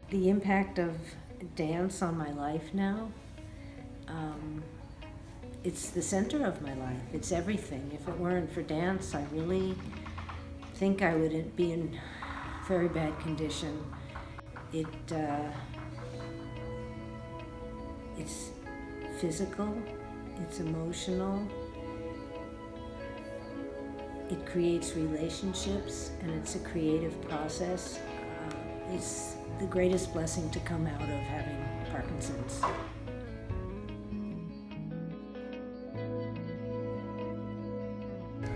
The impact of dance on my life now, it's the center of my life. It's everything. If it weren't for dance, I really think I would be in very bad condition. It's physical, it's emotional, it creates relationships, and it's a creative process. It's the greatest blessing to come out of having Parkinson's.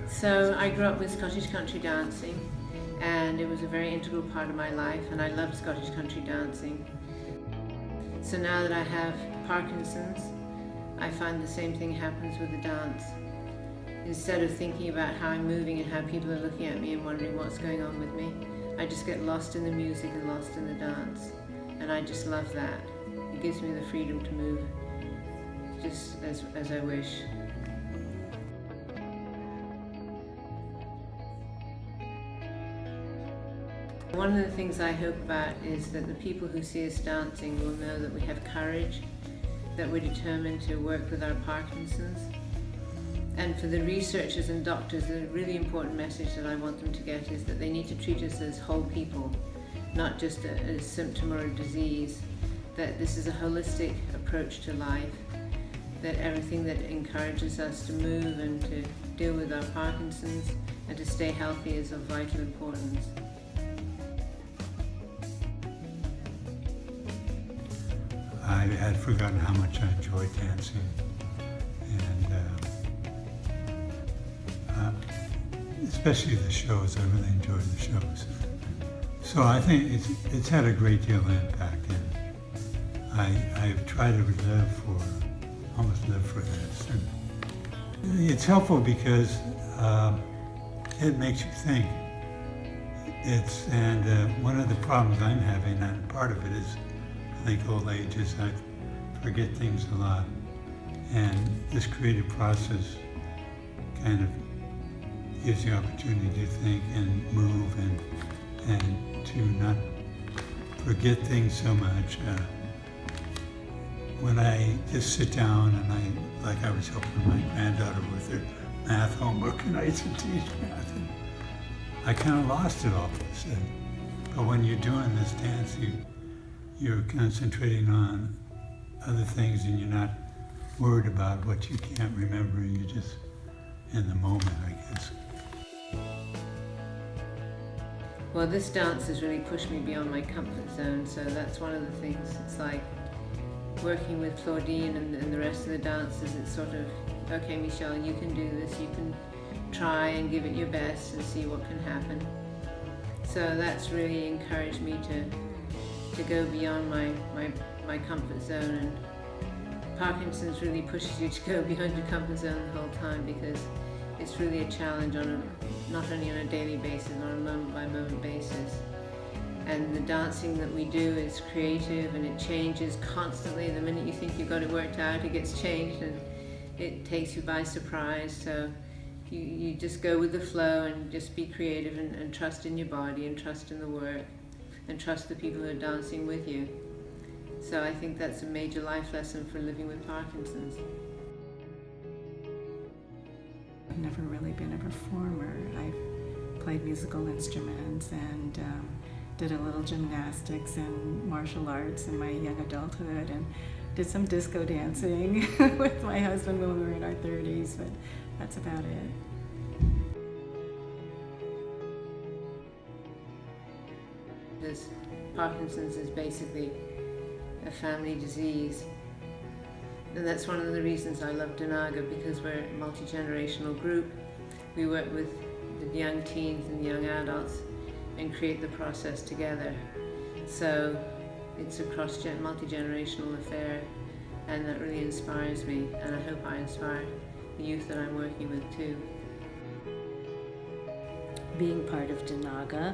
So I grew up with Scottish country dancing, and it was a very integral part of my life, and I loved Scottish country dancing. So now that I have Parkinson's, I find the same thing happens with the dance. Instead of thinking about how I'm moving and how people are looking at me and wondering what's going on with me, I just get lost in the music and lost in the dance. And I just love that. It gives me the freedom to move just as I wish. One of the things I hope about is that the people who see us dancing will know that we have courage, that we're determined to work with our Parkinson's. And for the researchers and doctors, the really important message that I want them to get is that they need to treat us as whole people, not just a symptom or a disease, that this is a holistic approach to life, that everything that encourages us to move and to deal with our Parkinson's and to stay healthy is of vital importance. I had forgotten how much I enjoyed dancing, and especially the shows. I really enjoyed the shows. So I think it's had a great deal of impact, and I've tried to almost live for this. And it's helpful because it makes you think. One of the problems I'm having, and part of it is, I think old age is I forget things a lot, and this creative process kind of gives you opportunity to think and move and to not forget things so much. When I just sit down and I was helping my granddaughter with her math homework, and I used to teach math, and I kind of lost it all of a sudden. But when you're doing this dance, you're concentrating on other things, and you're not worried about what you can't remember. You're just in the moment, I guess. Well, this dance has really pushed me beyond my comfort zone, so that's one of the things. It's like working with Claudine and the rest of the dancers. It's sort of, okay, Michelle, you can do this. You can try and give it your best and see what can happen. So that's really encouraged me to go beyond my comfort zone, and Parkinson's really pushes you to go beyond your comfort zone the whole time, because it's really a challenge not only on a daily basis, on a moment-by-moment basis. And the dancing that we do is creative, and it changes constantly. The minute you think you've got it worked out, it gets changed, and it takes you by surprise. So you just go with the flow and just be creative and trust in your body and trust in the work and trust the people who are dancing with you. So I think that's a major life lesson for living with Parkinson's. I've never really been a performer. I've played musical instruments and did a little gymnastics and martial arts in my young adulthood, and did some disco dancing with my husband when we were in our 30s, but that's about it. This Parkinson's is basically a family disease. And that's one of the reasons I love dNaga, because we're a multi-generational group. We work with the young teens and young adults and create the process together. So it's a multi-generational affair, and that really inspires me, and I hope I inspire the youth that I'm working with too. Being part of dNaga,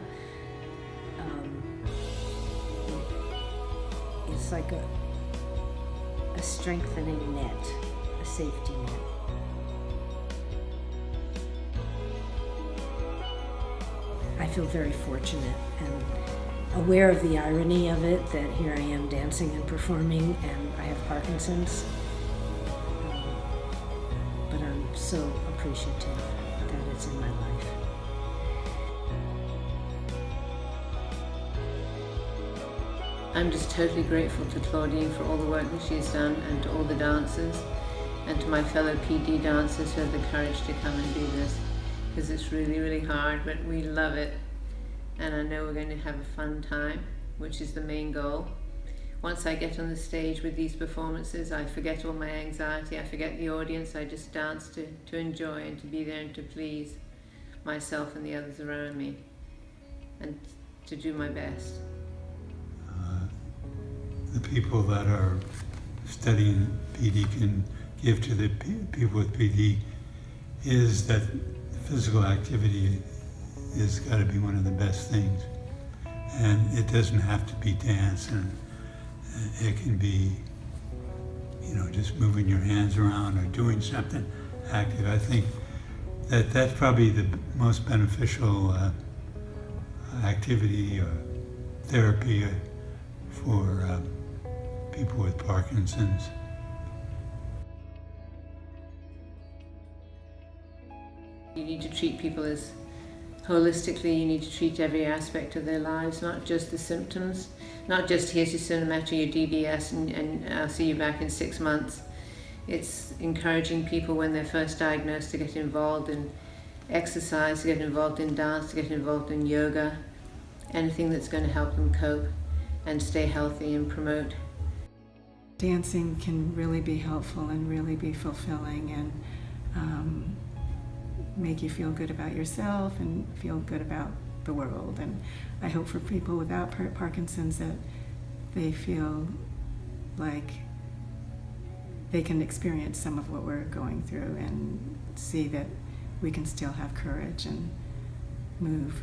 it's like a strengthening net, a safety net. I feel very fortunate, and aware of the irony of it, that here I am dancing and performing and I have Parkinson's. But I'm so appreciative that it's in my life. I'm just totally grateful to Claudine for all the work that she's done, and to all the dancers, and to my fellow PD dancers who have the courage to come and do this, because it's really, really hard, but we love it. And I know we're going to have a fun time, which is the main goal. Once I get on the stage with these performances, I forget all my anxiety, I forget the audience, I just dance to enjoy and to be there and to please myself and the others around me, and to do my best. The people that are studying PD can give to the people with PD is that physical activity has got to be one of the best things. And it doesn't have to be dance, and it can be, you know, just moving your hands around or doing something active. I think that that's probably the most beneficial activity or therapy for people with Parkinson's. You need to treat people as holistically. You need to treat every aspect of their lives, not just the symptoms, not just here's your cinematic, your DBS, and I'll see you back in 6 months. It's encouraging people when they're first diagnosed to get involved in exercise, to get involved in dance, to get involved in yoga, anything that's going to help them cope and stay healthy and promote. Dancing can really be helpful and really be fulfilling, and make you feel good about yourself and feel good about the world. And I hope for people without Parkinson's that they feel like they can experience some of what we're going through and see that we can still have courage and move.